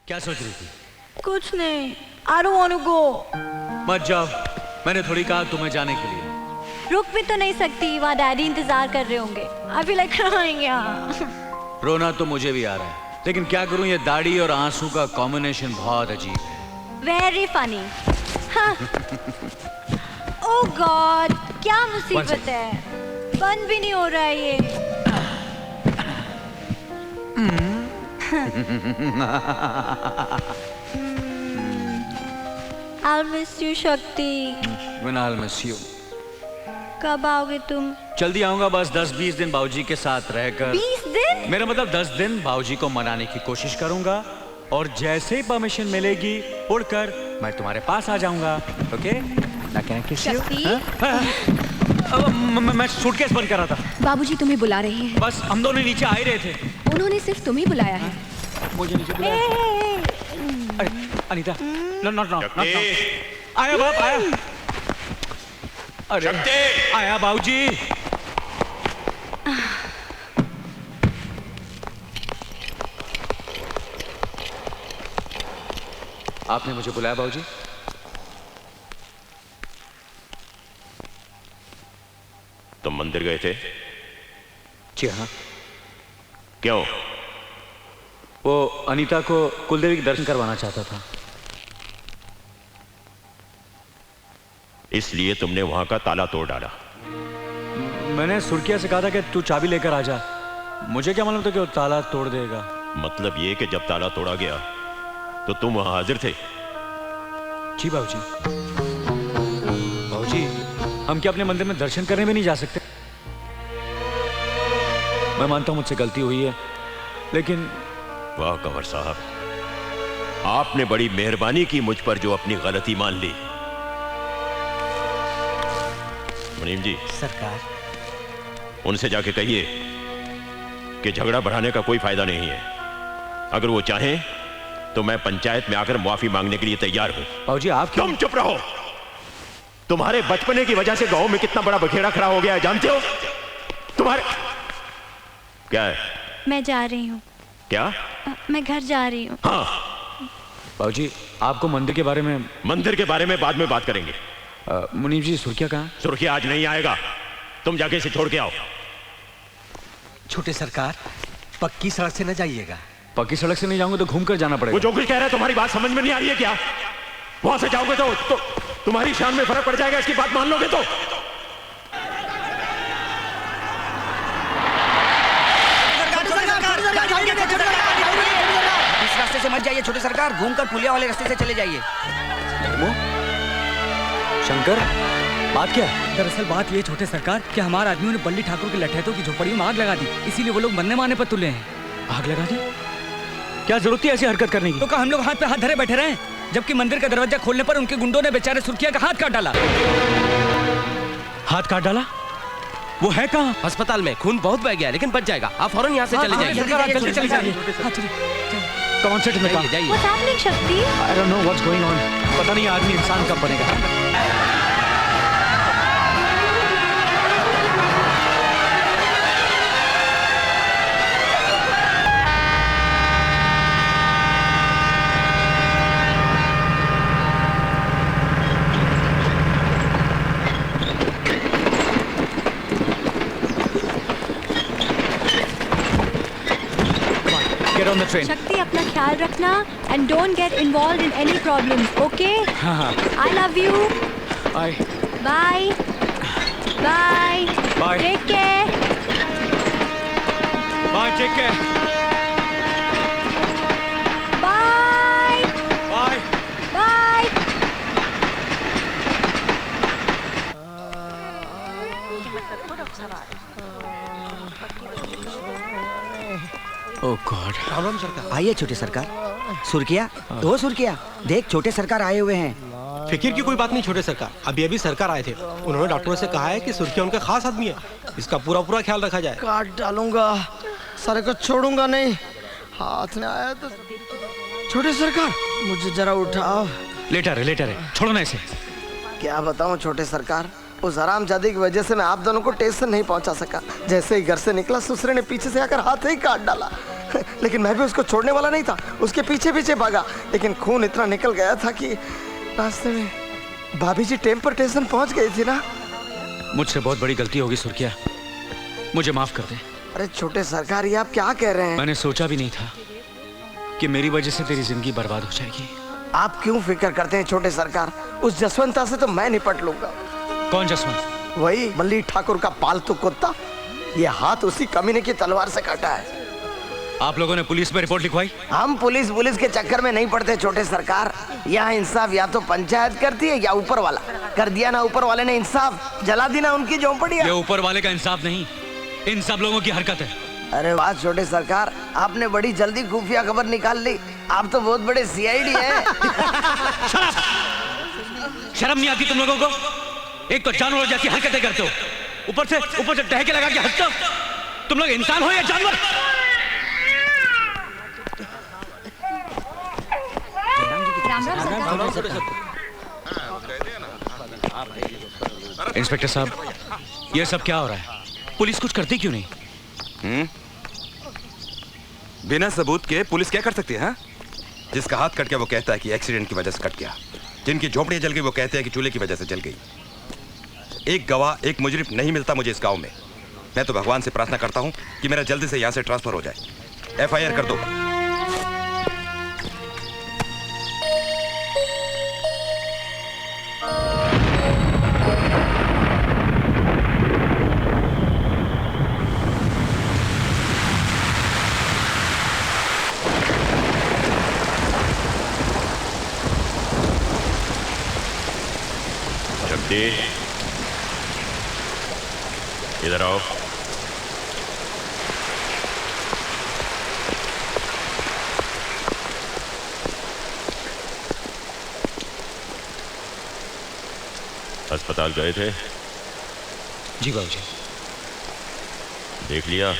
क्या सोच रही थी? कुछ नहीं। I don't want to go. मत जाओ, मैंने थोड़ी कहा तुम्हें जाने के लिए। रुक भी तो नहीं सकती, वहाँ डैडी इंतजार कर रहे होंगे। I feel like crying यहाँ। रोना तो मुझे भी आ रहा है, लेकिन क्या करूं, ये दाढ़ी और आंसू का कॉम्बिनेशन बहुत अजीब है। Very funny. हाँ। Oh God, क्या मुसीबत है, बंद भी नहीं हो रहा है ये। I'll miss you, शक्ति। When I'll miss you. कब आओगे तुम? जल्दी आऊंगा, बस 10-20 दिन बाबूजी के साथ रहकर। 20 दिन? मेरा मतलब 10 दिन बाबूजी को मनाने की कोशिश करूंगा, और जैसे ही परमिशन मिलेगी उड़कर मैं तुम्हारे पास आ जाऊंगा। ओके? मैं सूटकेस बंद कर रहा था। बाबूजी तुम्हें बुला रहे हैं। बस हम दोनों नीचे आ ही रहे थे। उन्होंने सिर्फ तुम्हें बुलाया है। मुझे नीचे बुलाया। अरे अनीता, नॉट आया बाप, आया। अरे आया बाबूजी। आपने मुझे बुलाया बाबूजी? तुम मंदिर गए थे? जी हाँ। क्यों? वो अनीता को कुलदेवी के दर्शन करवाना चाहता था। इसलिए तुमने वहां का ताला तोड़ डाला? मैंने सुर्खिया से कहा था कि तू चाबी लेकर आ जा। मुझे क्या मालूम था कि वो ताला तोड़ देगा। मतलब ये कि जब ताला तोड़ा गया तो तुम वहां हाजिर थे? जी बाबूजी। बाबूजी, हम क्या अपने मंदिर में दर्शन करने भी नहीं जा सकते? मैं मानता हूं मुझसे गलती हुई है, लेकिन वाह कंवर साहब, आपने बड़ी मेहरबानी की मुझ पर जो अपनी गलती मान ली। मुनीम जी। सरकार। उनसे जाके कहिए कि झगड़ा बढ़ाने का कोई फायदा नहीं है। अगर वो चाहें तो मैं पंचायत में आकर माफी मांगने के लिए तैयार हूं। बाबूजी आप तुम चुप रहो। तुम्हारे बचपने की वजह से गांव में कितना बड़ा बखेड़ा खड़ा हो गया है, जानते हो? तुम्हारे क्या है? मैं जा रही हूँ। क्या? मैं घर जा रही हूँ। हाँ। बाबूजी, आपको मंदिर के बारे में बाद में बात करेंगे। मुनीम जी, सुर्खिया कहाँ? सुर्खिया आज नहीं आएगा, तुम जाके इसे छोड़ के आओ। छोटे सरकार, पक्की सड़क से न जाइएगा। पक्की सड़क से नहीं जाऊंगा तो घूमकर जाना पड़ेगा। वो जो कुछ कह रहा है तुम्हारी बात समझ में नहीं आ रही है क्या? वहां से जाओगे तो तुम्हारी शान में फर्क पड़ जाएगा, इसकी बात मान लोगे तो? इस रास्ते से मत जाइए छोटे सरकार, घूमकर पुलिया वाले रास्ते से चले जाइए। शंकर, बात क्या है? दरअसल बात ये छोटे सरकार कि हमारे आदमियों ने बल्ली ठाकुर के लठैतों की झोपड़ियों में आग लगा दी, इसीलिए वो लोग मरने मारने पर तुले हैं। आग लगा दी? क्या जरूरत थी ऐसी हरकत करने की? तो क्या हम लोग हाथ पे हाथ धरे बैठे रहे, जबकि मंदिर का दरवाजा खोलने पर उनके गुंडों ने बेचारे सुर्खिया का हाथ काट डाला। हाथ काट डाला? वो है कहाँ? अस्पताल में। खून बहुत बह गया, लेकिन बच जाएगा। आप फौरन यहाँ से चले जाइए। जल्दी चले जाइए। कौन से जाइए जाइए। What's happening, शक्ति? I don't know what's going on. पता नहीं आदमी इंसान कब बनेगा। Get on the train. शक्ति, अपना ख्याल रखना and don't get involved in any problems, okay? हाँ। I love you. Bye. Bye. Bye. Bye. Take care. Bye. Take care. Bye. Bye. Bye. Oh God. Problem सरकार। आइए छोटे सरकार। सुर्खिया, दो सुर्खिया, देख छोटे सरकार आए हुए हैं। फिक्र की कोई बात नहीं छोटे सरकार, अभी सरकार आए थे। उन्होंने डॉक्टरों से कहा है कि सुर्खिया उनका खास आदमी है, इसका पूरा ख्याल रखा जाए। काट डालूंगा, सारे को छोड़ूंगा नहीं। हाथ में आया तो छोटे सरकार, मुझे जरा उठाओ। लेटर है, छोड़ो ना इसे। क्या बताऊं छोटे सरकार, उस हरामजादी की वजह से मैं आप दोनों को स्टेशन नहीं पहुंचा सका। जैसे ही घर से निकला, ससुरे ने पीछे से आकर हाथ ही काट डाला। लेकिन मैं भी उसको छोड़ने वाला नहीं था, उसके पीछे पीछे भागा, लेकिन खून इतना निकल गया था कि रास्ते में भाभी जी टेम्पर स्टेशन पहुंच गई थी ना। मुझसे बहुत बड़ी गलती होगी सुर्किया, मुझे माफ कर दे। अरे छोटे सरकार, ये आप क्या कह रहे हैं? मैंने सोचा भी नहीं था कि मेरी वजह से तेरी जिंदगी बर्बाद हो जाएगी। आप क्यों फिक्र करते हैं छोटे सरकार, उस जसवंता से तो मैं निपट लूंगा। कौन जसवंत? वही बल्ली ठाकुर का पालतू कुत्ता, ये हाथ उसी कमीने की तलवार से काटा है। आप लोगों ने पुलिस में रिपोर्ट लिखवाई? हम पुलिस के चक्कर में नहीं पड़ते छोटे सरकार, यहाँ इंसाफ या तो पंचायत करती है या ऊपर वाला। कर दिया ना ऊपर वाले ने इंसाफ, जला दी ना उनकी झोंपड़ियां। ये ऊपर वाले का इंसाफ नहीं, इन सब लोगों की हरकत है। अरे वाह छोटे सरकार, आपने बड़ी जल्दी खुफिया खबर निकाल ली, आप तो बहुत बड़े सीआईडी हैं। शर्म नहीं आती तुम लोगों को? एक तो जानवर जैसी हरकतें करते हो, ऊपर से टहके लगा के हंसते हो। तुम लोग इंसान हो या जानवर? इंस्पेक्टर साहब, ये सब क्या हो रहा है? पुलिस कुछ करती क्यों नहीं? बिना सबूत के पुलिस क्या कर सकती है? जिसका हाथ कट गया वो कहता है कि एक्सीडेंट की वजह से कट गया, जिनकी झोपड़ियां जल गई वो कहते हैं कि चूल्हे की वजह से जल गई। एक गवाह, एक मुजरिम नहीं मिलता मुझे इस गांव में। मैं तो भगवान से प्रार्थना करता हूं कि मेरा जल्दी से यहां से ट्रांसफर हो जाए। एफआईआर कर दो। इधर आओ। अस्पताल गए थे? जी बाबूजी। देख लिया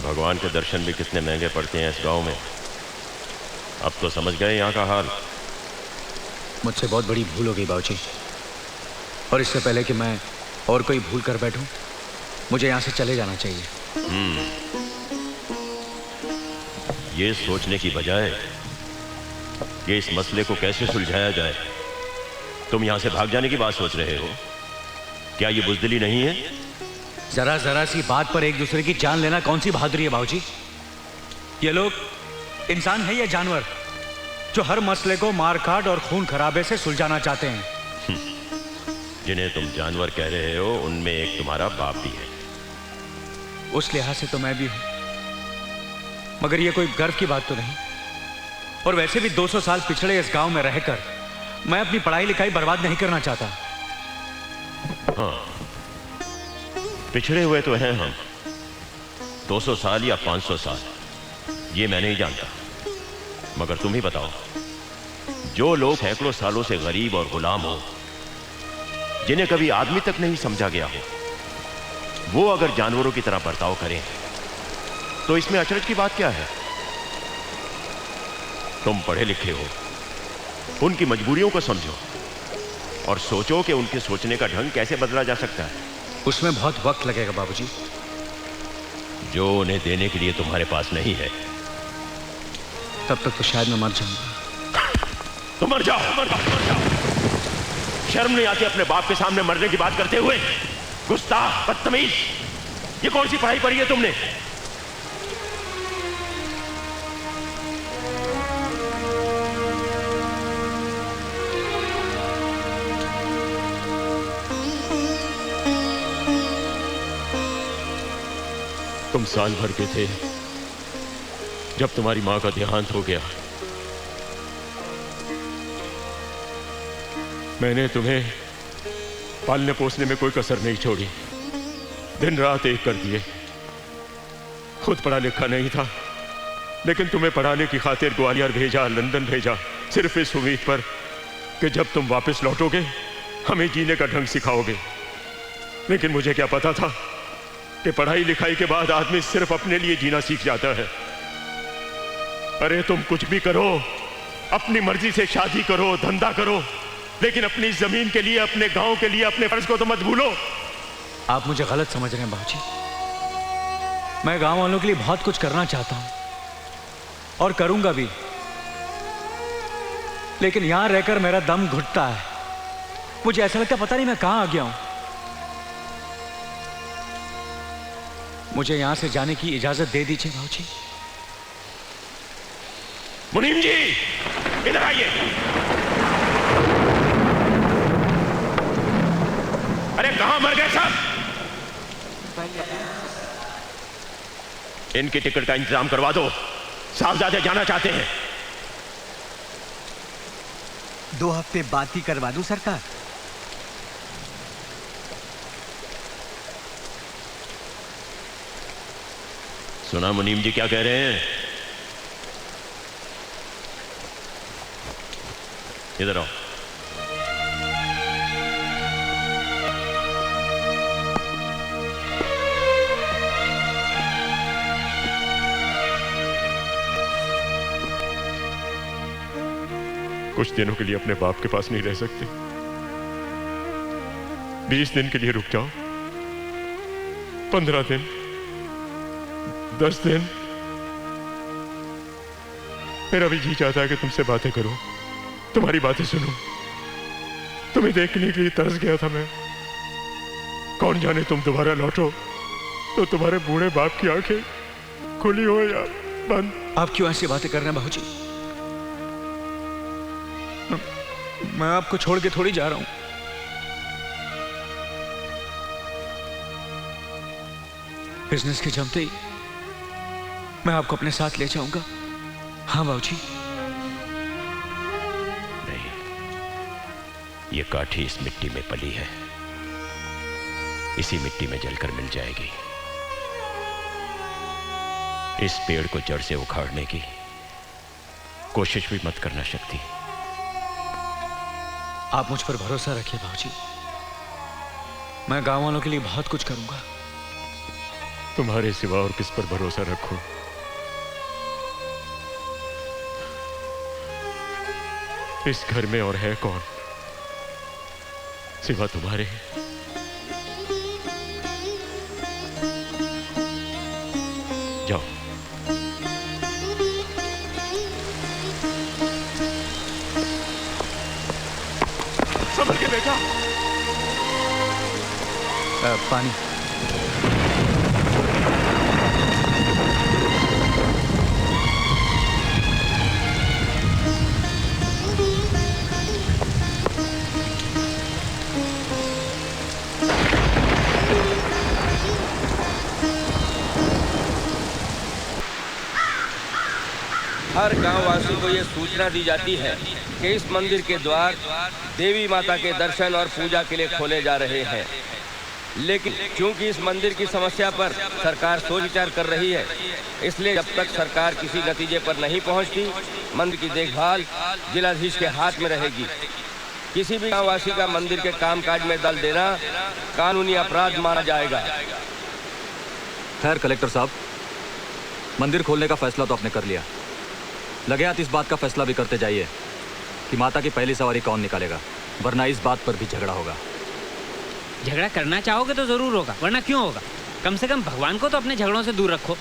भगवान के दर्शन भी कितने महंगे पड़ते हैं इस गांव में। अब तो समझ गए यहाँ का हाल। मुझसे बहुत बड़ी भूल हो गई बाबूजी, और इससे पहले कि मैं और कोई भूल कर बैठूं, मुझे यहाँ से चले जाना चाहिए। ये सोचने की बजाय कि इस मसले को कैसे सुलझाया जाए, तुम यहाँ से भाग जाने की बात सोच रहे हो। क्या ये बुज़दिली नहीं है? जरा जरा सी बात पर एक दूसरे की जान लेना कौन सी बहादुरी है बाबूजी? ये लोग इंसान है या जानवर जो हर मसले को मारकाट और खून खराबे से सुलझाना चाहते हैं? जिन्हें तुम जानवर कह रहे हो उनमें एक तुम्हारा बाप भी है। उस लिहाज से तो मैं भी हूं, मगर ये कोई गर्व की बात तो नहीं। और वैसे भी 200 साल पिछड़े इस गांव में रहकर मैं अपनी पढ़ाई लिखाई बर्बाद नहीं करना चाहता। हाँ, पिछड़े हुए तो हैं हम। 200 साल या 500 साल ये मैं नहीं जानता, मगर तुम ही बताओ, जो लोग सैकड़ों सालों से गरीब और गुलाम हो, जिन्हें कभी आदमी तक नहीं समझा गया हो, वो अगर जानवरों की तरह बर्ताव करें तो इसमें अचरज की बात क्या है? तुम पढ़े लिखे हो, उनकी मजबूरियों को समझो और सोचो कि उनके सोचने का ढंग कैसे बदला जा सकता है। उसमें बहुत वक्त लगेगा बाबूजी। जो उन्हें देने के लिए तुम्हारे पास नहीं है, तब तक तो शायद मैं मर जाऊंगा। तो मर जाओ, मर जाओ, मर जाओ। शर्म नहीं आती अपने बाप के सामने मरने की बात करते हुए? गुस्ताख, बदतमीज, ये कौन सी पढ़ाई पढ़ी है तुमने? तुम साल भर के थे जब तुम्हारी मां का देहांत हो गया। मैंने तुम्हें पालने पोसने में कोई कसर नहीं छोड़ी, दिन रात एक कर दिए। खुद पढ़ा लिखा नहीं था, लेकिन तुम्हें पढ़ाने की खातिर ग्वालियर भेजा, लंदन भेजा, सिर्फ इस उम्मीद पर कि जब तुम वापस लौटोगे हमें जीने का ढंग सिखाओगे। लेकिन मुझे क्या पता था कि पढ़ाई लिखाई के बाद आदमी सिर्फ अपने लिए जीना सीख जाता है। अरे तुम कुछ भी करो, अपनी मर्जी से शादी करो, धंधा करो, लेकिन अपनी जमीन के लिए, अपने गांव के लिए, अपने फर्ज को तो मत भूलो। आप मुझे गलत समझ रहे हैं बाबूजी। मैं गांव वालों के लिए बहुत कुछ करना चाहता हूं और करूंगा भी, लेकिन यहां रहकर मेरा दम घुटता है। मुझे ऐसा लगता पता नहीं मैं कहां आ गया हूं। मुझे यहां से जाने की इजाजत दे दीजिए भाऊजी। मुनीम जी, इधर आइए। अरे कहां मर गए सब? इनकी टिकट का इंतजाम करवा दो, साहबजादे जाना चाहते हैं। 2 हफ्ते बाद ही करवा दूं सरकार? सुना मुनीम जी क्या कह रहे हैं? इधर आओ। कुछ दिनों के लिए अपने बाप के पास नहीं रह सकते? 20 दिन के लिए रुक जाओ, 15 दिन, 10 दिन। मेरा भी जी चाहता है कि तुमसे बातें करूं, तुम्हारी बातें सुनूं। तुम्हें देखने के लिए तरस गया था मैं। कौन जाने तुम दोबारा लौटो तो तुम्हारे बूढ़े बाप की आंखें खुली हो या बंद। आप क्यों ऐसी बातें कर रहे हैं बाबूजी? मैं आपको छोड़ के थोड़ी जा रहा हूं। बिजनेस के जमते ही मैं आपको अपने साथ ले जाऊंगा। हाँ बाबूजी। नहीं, ये काठी इस मिट्टी में पली है, इसी मिट्टी में जलकर मिल जाएगी। इस पेड़ को जड़ से उखाड़ने की कोशिश भी मत करना शक्ति। आप मुझ पर भरोसा रखिए बाबूजी, मैं गांव वालों के लिए बहुत कुछ करूंगा। तुम्हारे सिवा और किस पर भरोसा रखूं? इस घर में और है कौन सिवा तुम्हारे? जाओ। संभल के बेटा। पानी। हर गांववासी को ये सूचना दी जाती है कि इस मंदिर के द्वार देवी माता के दर्शन और पूजा के लिए खोले जा रहे हैं, लेकिन क्योंकि इस मंदिर की समस्या पर सरकार सोच विचार कर रही है, इसलिए जब तक सरकार किसी नतीजे पर नहीं पहुंचती, मंदिर की देखभाल जिलाधीश के हाथ में रहेगी। किसी भी गांववासी का मंदिर के कामकाज में दल देना कानूनी अपराध माना जाएगा। खैर कलेक्टर साहब, मंदिर खोलने का फैसला तो आपने कर लिया, लगे हाथ इस बात का फैसला भी करते जाइए कि माता की पहली सवारी कौन निकालेगा, वरना इस बात पर भी झगड़ा होगा। झगड़ा करना चाहोगे तो जरूर होगा, वरना क्यों होगा? कम से कम भगवान को तो अपने झगड़ों से दूर रखो।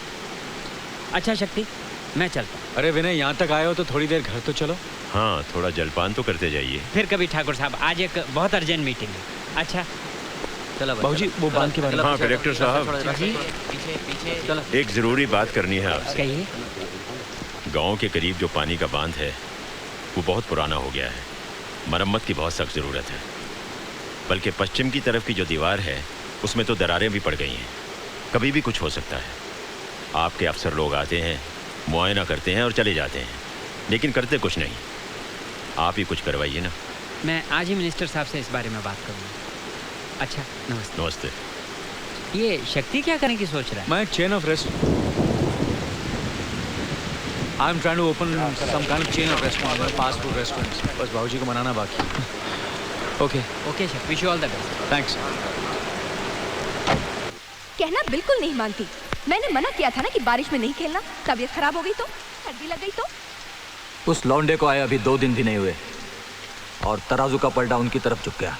अच्छा शक्ति, मैं चलता हूँ। अरे विनय, यहाँ तक आए हो तो थोड़ी देर घर तो चलो। हाँ, थोड़ा जलपान तो करते जाइए। फिर कभी ठाकुर साहब, आज एक बहुत अर्जेंट मीटिंग है। अच्छा चलो बाबूजी, वो बांध के बारे में। हाँ कलेक्टर साहब, पीछे एक जरूरी बात करनी है आपसे। कहिए। गांव के करीब जो पानी का बांध है वो बहुत पुराना हो गया है, मरम्मत की बहुत सख्त ज़रूरत है। बल्कि पश्चिम की तरफ की जो दीवार है उसमें तो दरारें भी पड़ गई हैं, कभी भी कुछ हो सकता है। आपके अफसर लोग आते हैं, मुआयना करते हैं और चले जाते हैं, लेकिन करते कुछ नहीं। आप ही कुछ करवाइए ना। मैं आज ही मिनिस्टर साहब से इस बारे में बात करूँगा। अच्छा नमस्ते। नमस्ते। ये शक्ति क्या करने की सोच रहा है? मैं chain of restaurant, I am trying to open some kind of chain of restaurant, fast food restaurants. बस बाबूजी को मनाना बाकी। Okay okay chef, wish you all the best. Thanks. कहना बिल्कुल नहीं मानती। मैंने मना किया था ना कि बारिश में नहीं खेलना। तबीयत खराब हो गई तो, सर्दी लग गई तो। उस लौंडे को आए अभी 2 दिन भी नहीं हुए और तराजू का पलड़ा उनकी तरफ झुक गया।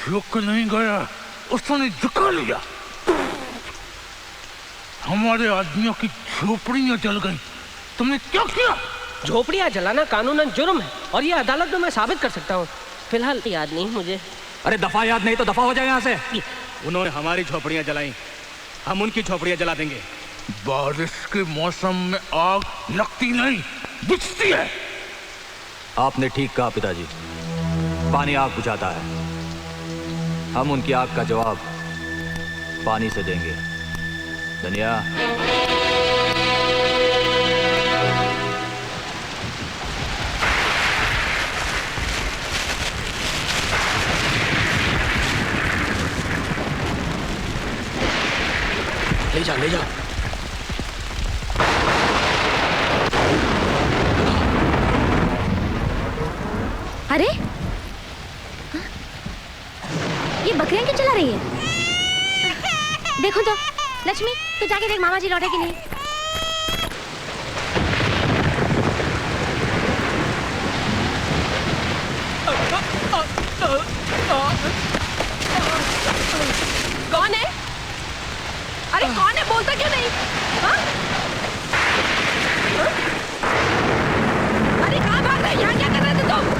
झुक नहीं गया, उसने झुका लिया। हमारे आदमियों की झोपड़ियां जल गई। तुमने क्या किया? झोपड़ियां जलाना कानूनन जुर्म है और ये अदालत में मैं साबित कर सकता हूँ। फिलहाल याद नहीं मुझे। अरे दफा याद नहीं तो दफा हो जाए यहाँ से। उन्होंने हमारी झोपड़ियां जलाई, हम उनकी झोपड़ियां जला देंगे। बारिश के मौसम में आग लगती नहीं, बुझती है। आपने ठीक कहा पिताजी, पानी आग बुझाता है। हम उनकी आग का जवाब पानी से देंगे। धनिया ले जा ले जा। अरे ये बकरियां क्यों चला रही है? देखो तो लक्ष्मी, तू जाके देख मामा जी लौटे कि नहीं। कौन है? अरे कौन है? बोलता क्यों नहीं? हाँ? हाँ? अरे कहाँ भाग रहे? यहाँ क्या कर रहे थे तुम?